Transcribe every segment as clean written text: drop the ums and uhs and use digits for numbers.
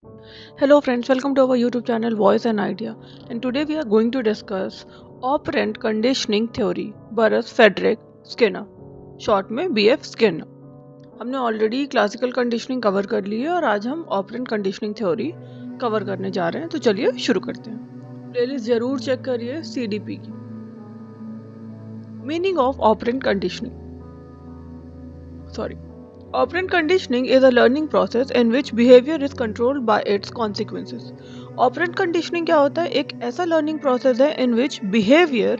Hello friends, welcome to our YouTube channel Voice and Idea. And today we are going to discuss operant conditioning theory Burroughs Frederick Skinner, short में BF Skinner। हमने already classical conditioning cover कर ली है और आज हम operant conditioning theory cover करने जा रहे हैं। तो चलिए शुरू करते हैं। प्लेलिस्ट जरूर चेक करिए CDP की। Meaning of operant conditioning Operant conditioning is a learning process in which behavior is controlled by its consequences. Operant conditioning क्या होता है? एक ऐसा learning process है in which behavior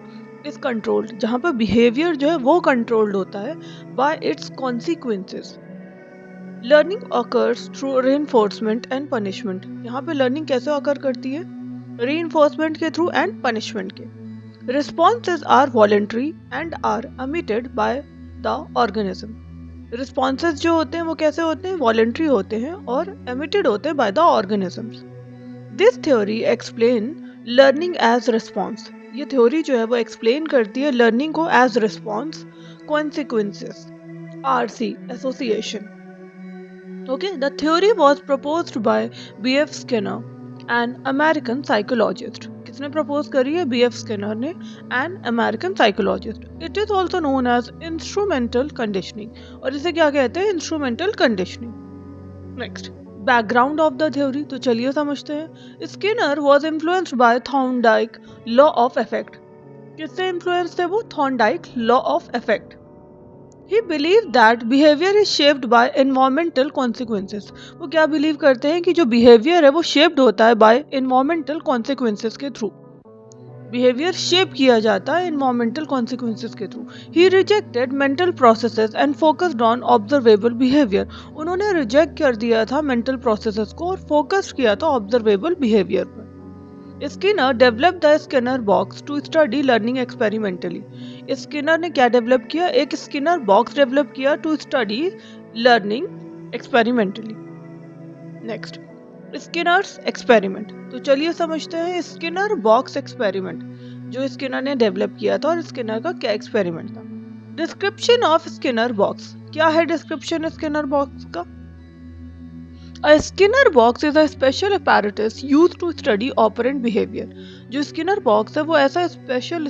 is controlled, जहाँ पर behavior जो है वो controlled होता है by its consequences. Learning occurs through reinforcement and punishment. यहाँ पे learning कैसे occur करती है? Reinforcement के through and punishment के. Responses are voluntary and are emitted by the organism. Responses जो होते हैं वो कैसे होते हैं? वॉलेंट्री होते हैं और एमिटेड होते हैं by the organisms. This theory explain learning as response. ये थ्योरी जो है वो एक्सप्लेन करती है लर्निंग को as response, consequences, RC association. Okay, the theory was proposed by BF Skinner an American psychologist. किसने प्रपोज करी है? BF स्किनर ने, an American psychologist. It is also known as instrumental conditioning, और इसे क्या कहते हैं? Instrumental conditioning. Next, background of the theory. तो चलिए समझते हैं। Skinner was influenced by Thorndike law of effect. किससे इन्फ्लुएंस थे वो? Thorndike law of effect. He believed that behavior is shaped by environmental consequences. वो क्या बिलीव करते हैं कि जो behavior है वो shaped होता है by environmental consequences के थ्रू। Behavior shape किया जाता है environmental consequences के through. He rejected mental processes and focused on observable behavior. उन्होंने reject कर दिया था mental processes को और focus किया था observable behavior पर। Skinner developed the Skinner box to study learning experimentally. Skinner ने क्या डेवलप किया? एक स्किनर बॉक्स डेवलप किया to study learning experimentally. Next, Skinner's experiment. तो चलिए समझते हैं स्किनर बॉक्स एक्सपेरिमेंट जो स्किनर ने डेवलप किया था और स्किनर का क्या एक्सपेरिमेंट था। Description of Skinner box. क्या है डिस्क्रिप्शन स्किनर बॉक्स का? A Skinner box is a special apparatus used to study operant behavior. जो स्किनर बॉक्स है वो ऐसा स्पेशल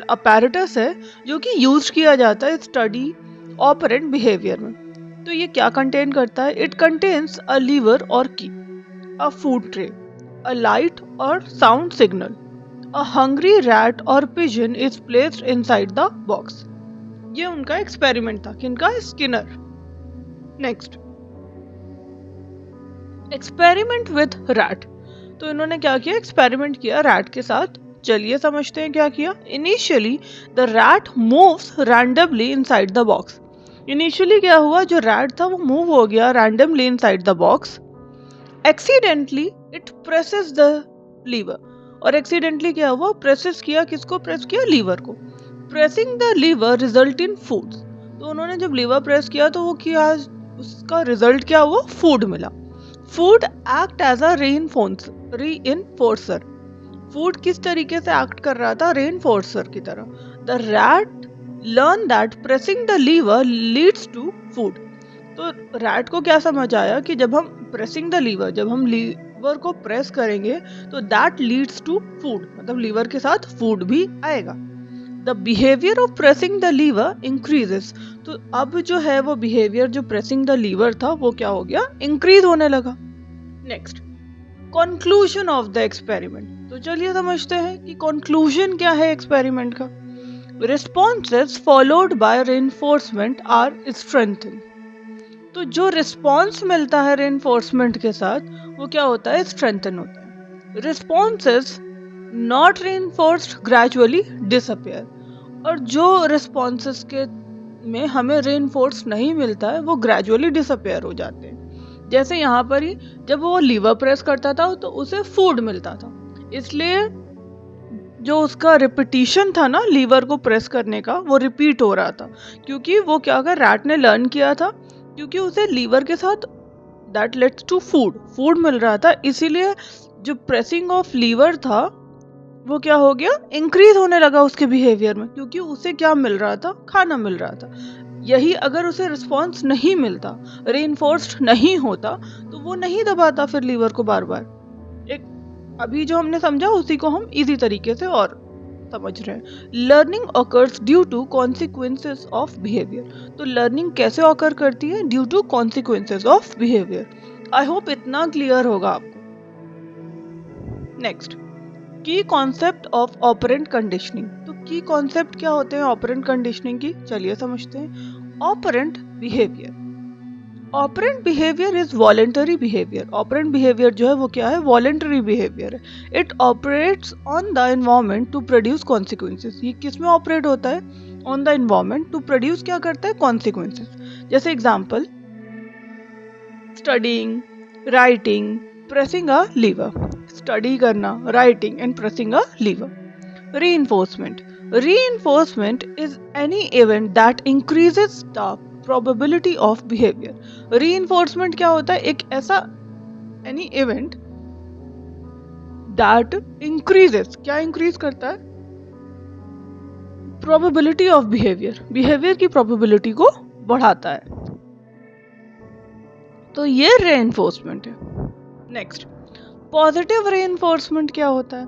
apparatus है जो कि यूज किया जाता है स्टडी ऑपरेंट बिहेवियर में। तो ये क्या कंटेन करता है? इट कंटेन्स अ लीवर और key, a food tray, a light और sound signal, a hungry rat और pigeon is placed inside the box. ये उनका एक्सपेरिमेंट था। किनका? Skinner. Next, experiment with rat. तो इन्होंने क्या किया? एक्सपेरिमेंट किया रैट के साथ। चलिए समझते हैं क्या किया। Initially the rat moves randomly inside the box. Initially क्या हुआ? जो रैट था वो मूव हो गया randomly inside the box. Accidentally it presses the lever. और एक्सीडेंटली क्या हुआ? प्रेसेस किया। किसको प्रेस किया? लीवर को। Pressing the lever result in food. तो उन्होंने जब लीवर प्रेस किया तो वो किया, उसका रिजल्ट क्या हुआ? फूड मिला। Food act as a reinforcer. Food किस तरीके से एक्ट कर रहा था? रेनफोर्सर की तरह। The rat learn that pressing the lever leads to food. तो रैट को क्या समझ आया कि जब हम प्रेसिंग द लीवर, जब हम लीवर को प्रेस करेंगे तो दैट लीड्स टू फूड, मतलब लीवर के साथ फूड भी आएगा। The behaviour of pressing the lever increases. तो अब जो है वो बिहेवियर जो प्रेसिंग द लीवर था वो क्या हो गया? इंक्रीज होने लगा। Next, conclusion of the experiment. तो चलिए समझते हैं कि कंक्लूजन क्या है एक्सपेरिमेंट का। Responses followed by reinforcement are strengthen. तो जो रिस्पॉन्स मिलता है रेनफोर्समेंट के साथ वो क्या होता है? स्ट्रेंथन होता है। Responses not reinforced gradually disappear. और जो रिस्पॉन्सेस के में हमें रेनफोर्स नहीं मिलता है वो ग्रेजुअली डिसअपियर हो जाते हैं। जैसे यहाँ पर ही जब वो लीवर प्रेस करता था तो उसे फूड मिलता था, इसलिए जो उसका रिपीटिशन था ना लीवर को प्रेस करने का वो रिपीट हो रहा था, क्योंकि वो क्या कर रैट ने लर्न किया था, क्योंकि उसे लीवर के साथ दैट लेट्स टू फूड मिल रहा था, इसीलिए जो प्रेसिंग ऑफ लीवर था वो क्या हो गया? इंक्रीज होने लगा उसके बिहेवियर में, क्योंकि उसे क्या मिल रहा था? खाना मिल रहा था। यही अगर उसे रिस्पॉन्स नहीं मिलता, रीइंफोर्स्ड नहीं होता, तो वो नहीं दबाता फिर लीवर को बार बार। एक अभी जो हमने समझा उसी को हम इजी तरीके से और समझ रहे हैं। Learning occurs due to consequences of behaviour. तो लर्निंग कैसे ऑकर करती है? Due to consequences of behaviour. I hope इतना क्लियर होगा आपको। नेक्स्ट, की कॉन्सेप्ट ऑफ ऑपरेंट कंडीशनिंग। तो की कॉन्सेप्ट क्या होते हैं ऑपरेंट कंडीशनिंग की? चलिए समझते हैं। Operant behaviour, operant behaviour is voluntary behaviour. Operant behaviour जो है वो क्या है? वॉलेंटरी बिहेवियर है। It operates on the environment to produce consequences. ये किस में ऑपरेट होता है? On the environment to produce क्या करता है? कॉन्सिक्वेंसेस। जैसे example, studying, writing, pressing a lever. Study करना, writing and pressing a lever. Reinforcement, reinforcement is any event that increases the probability of behaviour. Reinforcement क्या होता है? एक ऐसा एनी इवेंट दैट इंक्रीजेस, क्या इंक्रीज करता है? प्रोबेबिलिटी ऑफ बिहेवियर, बिहेवियर की प्रोबेबिलिटी को बढ़ाता है। तो ये रीइंफोर्समेंट है। नेक्स्ट, पॉजिटिव रीइंफोर्समेंट क्या होता है?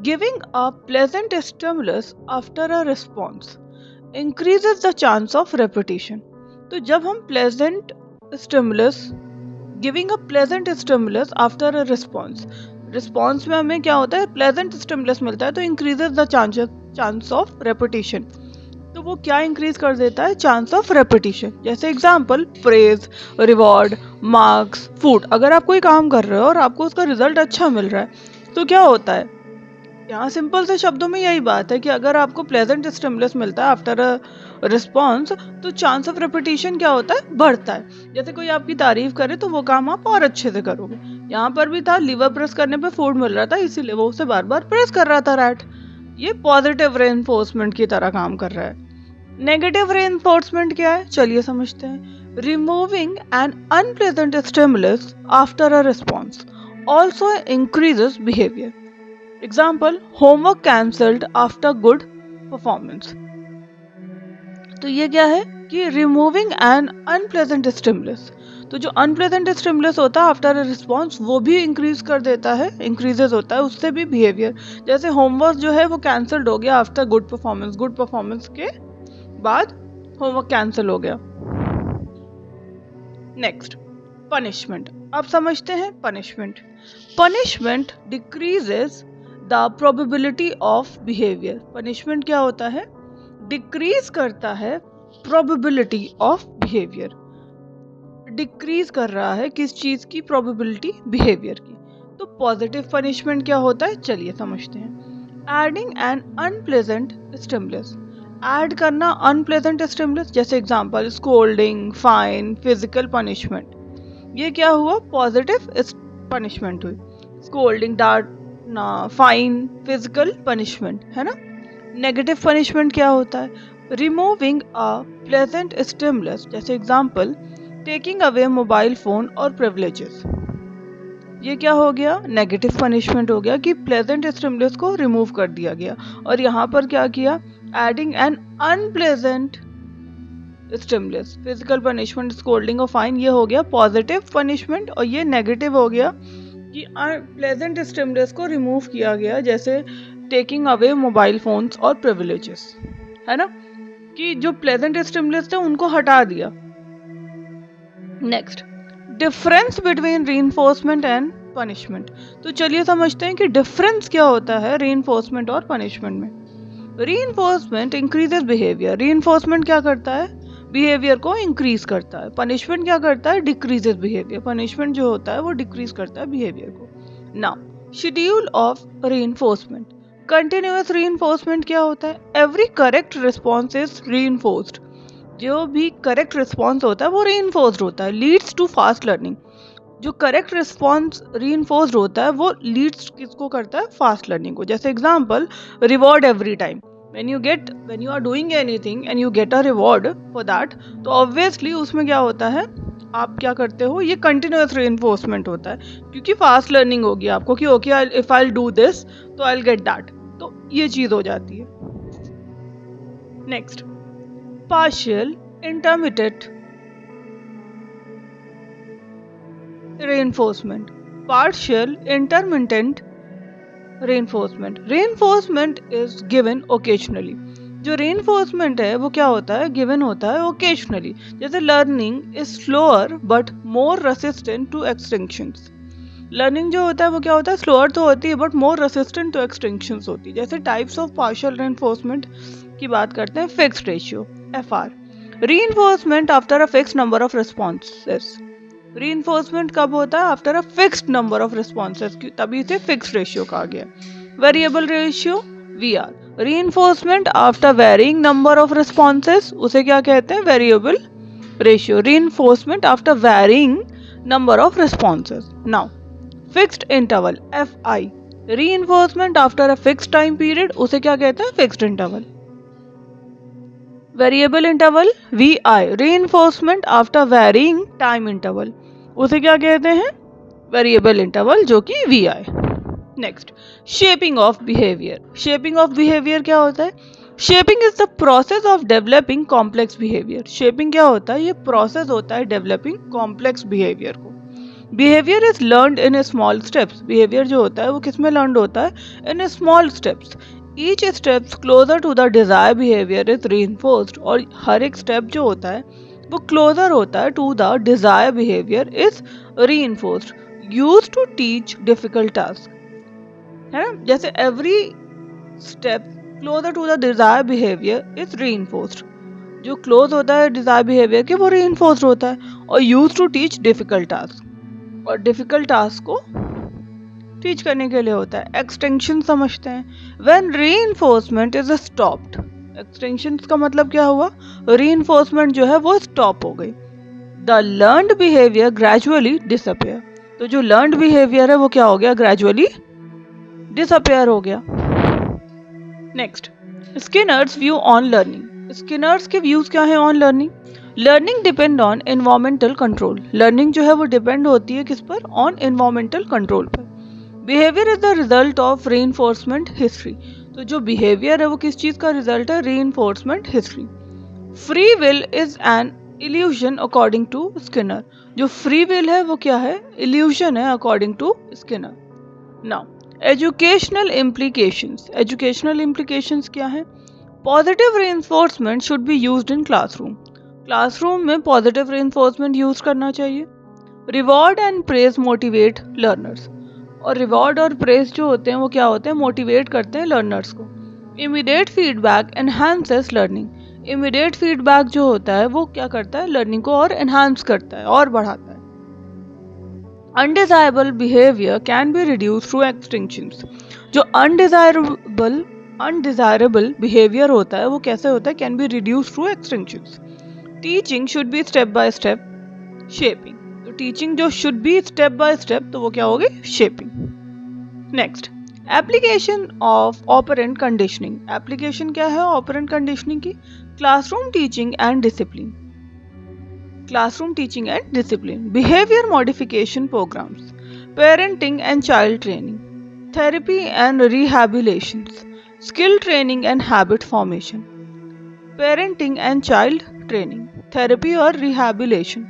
Giving a pleasant stimulus after a response increases the chance of repetition. तो जब हम pleasant stimulus, giving a pleasant stimulus after a response, response में हमें क्या होता है? प्लेजेंट स्टिमुलस मिलता है, तो increases the chance of repetition. तो वो क्या इंक्रीज कर देता है? Chance of repetition. जैसे example, praise, reward, marks, food. अगर आप कोई काम कर रहे हो और आपको उसका रिजल्ट अच्छा मिल रहा है तो क्या होता है? यहाँ सिंपल से शब्दों में यही बात है कि अगर आपको प्लेजेंट स्टिमुलस मिलता है आफ्टर अ रिस्पॉन्स, तो चांस ऑफ रेपिटेशन क्या होता है? बढ़ता है। जैसे कोई आपकी तारीफ करे तो वो काम आप और अच्छे से करोगे। यहाँ पर भी था, लीवर प्रेस करने पे फूड मिल रहा था, इसीलिए वो उसे बार बार प्रेस कर रहा था रैट। ये पॉजिटिव रीइंफोर्समेंट की तरह काम कर रहा है। नेगेटिव रीइंफोर्समेंट क्या है? चलिए समझते हैं। Removing N unpleasant stimulus after a response also increases behaviour. Example, homework cancelled after good performance. तो ये क्या है कि रिमूविंग एन अनप्लेजेंट स्टिमुलस। तो जो अनप्लेजेंट स्टिमुलस होता है आफ्टर अ रिस्पॉन्स, वो भी इंक्रीज कर देता है, इंक्रीजेस होता है उससे भी बिहेवियर। जैसे होमवर्क जो है वो कैंसल्ड हो गया after good performance, good performance के बाद होमवर्क कैंसिल हो गया। Next, punishment. अब समझते हैं punishment. Punishment decreases the probability of behaviour. Punishment क्या होता है? डिक्रीज करता है प्रोबेबिलिटी ऑफ बिहेवियर। डिक्रीज कर रहा है किस चीज की? प्रोबेबिलिटी बिहेवियर की। तो पॉजिटिव पनिशमेंट क्या होता है? चलिए समझते हैं। Adding an unpleasant stimulus, add करना अनप्लेजेंट स्टिमुलस। जैसे example, scolding, fine, physical punishment. ये क्या हुआ? पॉजिटिव पनिशमेंट हुई। स्कोल्डिंग, डांटना, फाइन, फिजिकल पनिशमेंट, है ना। नेगेटिव पनिशमेंट क्या होता है? Removing a pleasant stimulus. जैसे example, taking away mobile phone और प्रिविलेजेस। ये क्या हो गया? नेगेटिव पनिशमेंट हो गया कि प्लेजेंट स्टिमुलस को रिमूव कर दिया गया। और यहाँ पर क्या किया? Adding an unpleasant stimulus. Physical punishment, scolding और फाइन, ये हो गया पॉजिटिव पनिशमेंट। और ये नेगेटिव हो गया कि प्लेजेंट स्टिमुलस को रिमूव किया गया, जैसे टेकिंग अवे मोबाइल फोन्स और प्रिविलेजेस, है ना, कि जो प्लेजेंट स्टिमुलस थे उनको हटा दिया। Next, difference between reinforcement and punishment. तो चलिए समझते हैं कि डिफरेंस क्या होता है रीइंफोर्समेंट और पनिशमेंट में। Reinforcement increases behaviour. रीइंफोर्समेंट क्या करता है? बिहेवियर को इंक्रीज करता है। पनिशमेंट क्या करता है? Decreases behaviour. पनिशमेंट जो होता है वो डिक्रीज करता है बिहेवियर को। Now, schedule of reinforcement. Continuous reinforcement क्या होता है? Every correct response is reinforced. जो भी करेक्ट रिस्पॉन्स होता है वो रीइंफोर्स्ड होता है। Leads to fast learning. जो करेक्ट रिस्पॉन्स रीइंफोर्स्ड होता है वो लीड्स किसको करता है? फास्ट लर्निंग को। जैसे example, reward every time. when you are doing anything and you get a reward for that, तो obviously उसमें क्या होता है? आप क्या करते हो? ये कंटिन्यूअस रीइंफोर्समेंट होता है, क्योंकि फास्ट लर्निंग होगी आपको कि okay, if I do this तो आई गेट दैट। तो ये चीज हो जाती है। Next, partial intermittent reinforcement, partial intermittent reinforcement. Reinforcement is given occasionally. जो reinforcement है वो क्या होता है, given होता है occasionally. जैसे learning is slower but more resistant to extinctions. Learning जो होता है वो क्या होता है, स्लोअर तो होती है but more resistant to extinctions होती है. जैसे टाइप्स ऑफ पार्शियल रेनफोर्समेंट की बात करते हैं, fixed ratio FR, reinforcement after a fixed number of responses. Reinforcement कब होता है, after a fixed number of responses, तभी इसे फिक्स्ड रेशियो कहा गया. Variable ratio VR, reinforcement after varying number of responses, उसे क्या कहते हैं, variable ratio. Reinforcement after varying number of responses. Now fixed interval FI, reinforcement after a fixed time period, उसे क्या कहते हैं, fixed interval. Variable interval VI, reinforcement after varying time interval, उसे क्या कहते हैं, वेरिएबल इंटरवल जो कि VI. Next, shaping of behaviour. Shaping of behaviour क्या होता है, shaping is the process of developing complex behaviour. Shaping क्या होता है, ये प्रोसेस होता है डेवलपिंग कॉम्प्लेक्स बिहेवियर को. Behaviour is learned in small steps. Behaviour जो होता है वो किस में लर्न होता है, in small steps. Each steps closer to the desire behaviour is reinforced, और हर एक स्टेप जो होता है वो क्लोजर होता है to the desire behaviour is reinforced. Used to teach difficult task, है ना. जैसे every step closer to the desire behaviour is reinforced, जो क्लोज होता है डिजायर बिहेवियर के वो रीइंफोर्स्ड होता है. और used to teach difficult task, और डिफिकल्ट टास्क को टीच करने के लिए होता है. एक्सटेंशन समझते हैं. When reinforcement is stopped, extension का मतलब क्या हुआ, रीइंफोर्समेंट जो है वो स्टॉप हो गई. The learned behaviour gradually disappear, तो जो लर्नड बिहेवियर है वो क्या हो गया, ग्रेजुअली डिसअपियर हो गया. Next, Skinner's view on learning. Skinner's के व्यूज क्या है on learning. Learning depend on environmental control. Learning जो है वो डिपेंड होती है किस पर, ऑन एनवायरमेंटल कंट्रोल पर. Behaviour is the result of reinforcement history, तो जो बिहेवियर है वो किस चीज का रिजल्ट है, reinforcement history. Free will is an illusion according to Skinner. जो फ्री विल है वो क्या है, इल्यूजन है according to Skinner. Now educational implications. Educational implications क्या है, positive reinforcement should be used in classroom. Classroom में पॉजिटिव रीइंफोर्समेंट यूज करना चाहिए. Reward and praise motivate learners, और रिवॉर्ड और प्रेज जो होते हैं वो क्या होते हैं, मोटिवेट करते हैं लर्नर्स को. Immediate feedback enhances learning. Immediate feedback जो होता है वो क्या करता है, लर्निंग को और एनहांस करता है और बढ़ाता है. Undesirable behaviour can be reduce through extinctions. जो अनडिजायरेबल बिहेवियर होता है वो कैसे होता है, can be reduce through extinctions. Teaching should be step by step shaping. तो टीचिंग जो should be step by step, तो वो क्या होगी, shaping. Next, application of operant conditioning. Application क्या है ऑपरेंट कंडीशनिंग की, classroom teaching and discipline. Classroom teaching and discipline. Behaviour modification programmes, parenting and child training, therapy and rehabilitation, skill training and habit formation. Parenting and child training, therapy और rehabilitation,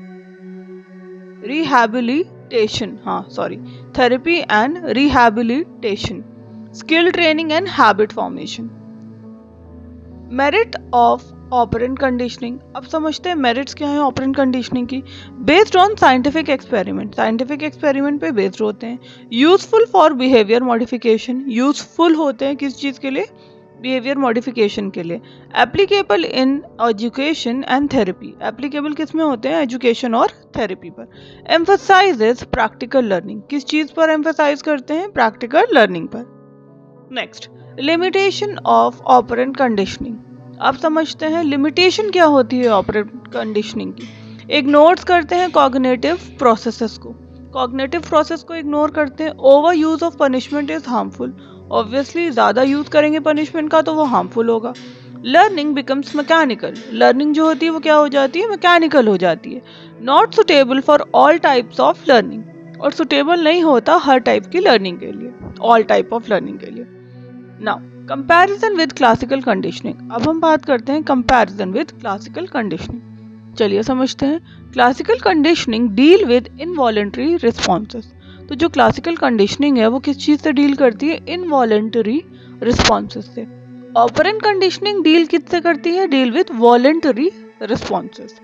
therapy and rehabilitation, skill training and habit formation. Merit of operant conditioning. अब समझते हैं merits क्या है operant conditioning की. Based on scientific experiment, scientific experiment पे based होते हैं. Useful for behaviour modification, useful होते हैं किस चीज के लिए, बिहेवियर मॉडिफिकेशन के लिए. Applicable in education and therapy, applicable किस में होते हैं, एजुकेशन और थेरेपी पर. एम्फसाइजेस प्रैक्टिकल लर्निंग, किस चीज पर एम्फसाइज करते हैं, प्रैक्टिकल लर्निंग पर. Next, limitation of operant conditioning. आप समझते हैं लिमिटेशन क्या होती है ऑपरेंट कंडीशनिंग की. इग्नोर्स करते हैं कॉग्निटिव प्रोसेसेस को, कॉग्निटिव प्रोसेस को इग्नोर करते हैं. Over use of punishment is harmful. Obviously ज़्यादा यूज करेंगे पनिशमेंट का तो वो हार्मफुल होगा. Learning becomes mechanical. लर्निंग जो होती है वो क्या हो जाती है, मैकेनिकल हो जाती है. Not suitable for all types of learning, और सुटेबल नहीं होता हर टाइप की लर्निंग के लिए, ऑल टाइप ऑफ लर्निंग के लिए. Now comparison with classical conditioning. अब हम बात करते हैं कंपैरिजन विद क्लासिकल कंडीशनिंग. चलिए समझते हैं। Classical conditioning deal with involuntary responses. तो जो क्लासिकल कंडीशनिंग है वो किस चीज से डील करती है? इनवॉलेंटरी रिस्पॉन्सेस से। ऑपरेंट कंडीशनिंग डील किससे करती है? Deal with voluntary responses.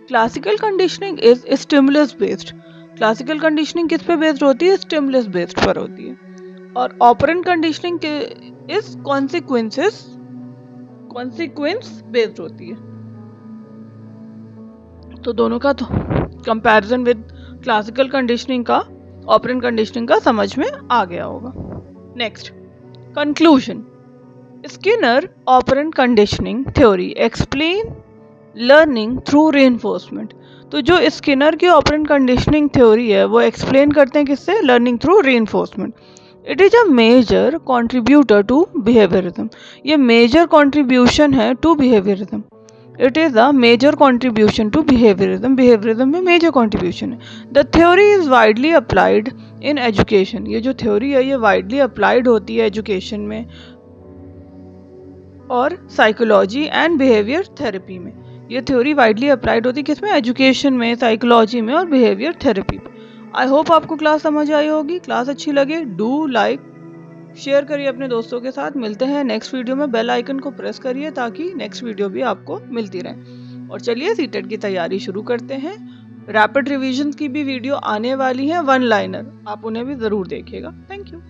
Classical conditioning is stimulus based. Classical conditioning किस पे बेस्ड होती है? स्टिमुलस बेस्ड पर होती है। और operant conditioning is consequence based होती है। तो दोनों का कंपैरिजन विद क्लासिकल कंडीशनिंग का ऑपरेंट कंडीशनिंग का समझ में आ गया होगा। Next, conclusion. Skinner operant conditioning theory explain learning through reinforcement. तो जो स्किनर की ऑपरेंट कंडीशनिंग थ्योरी है वो एक्सप्लेन करते हैं किससे? Learning through reinforcement. It is a major contributor to behaviourism. ये मेजर कॉन्ट्रीब्यूशन है to behaviourism. It is a major contribution to behaviourism. Behaviourism में मेजर कॉन्ट्रीब्यूशन है। The theory is widely applied in education. ये जो theory है ये widely applied होती है एजुकेशन में और साइकोलॉजी एंड बिहेवियर थेरेपी में। ये थ्योरी वाइडली अप्लाइड होती है किसमें? एजुकेशन में, साइकोलॉजी में और बिहेवियर थेरेपी में। आई होप आपको क्लास समझ आई होगी। क्लास अच्छी लगे डू लाइक शेयर करिए अपने दोस्तों के साथ। मिलते हैं नेक्स्ट वीडियो में। बेल आइकन को प्रेस करिए ताकि नेक्स्ट वीडियो भी आपको मिलती रहे। और चलिए सीटेट की तैयारी शुरू करते हैं। रैपिड रिवीजन की भी वीडियो आने वाली है, वन लाइनर, आप उन्हें भी जरूर देखिएगा। Thank you.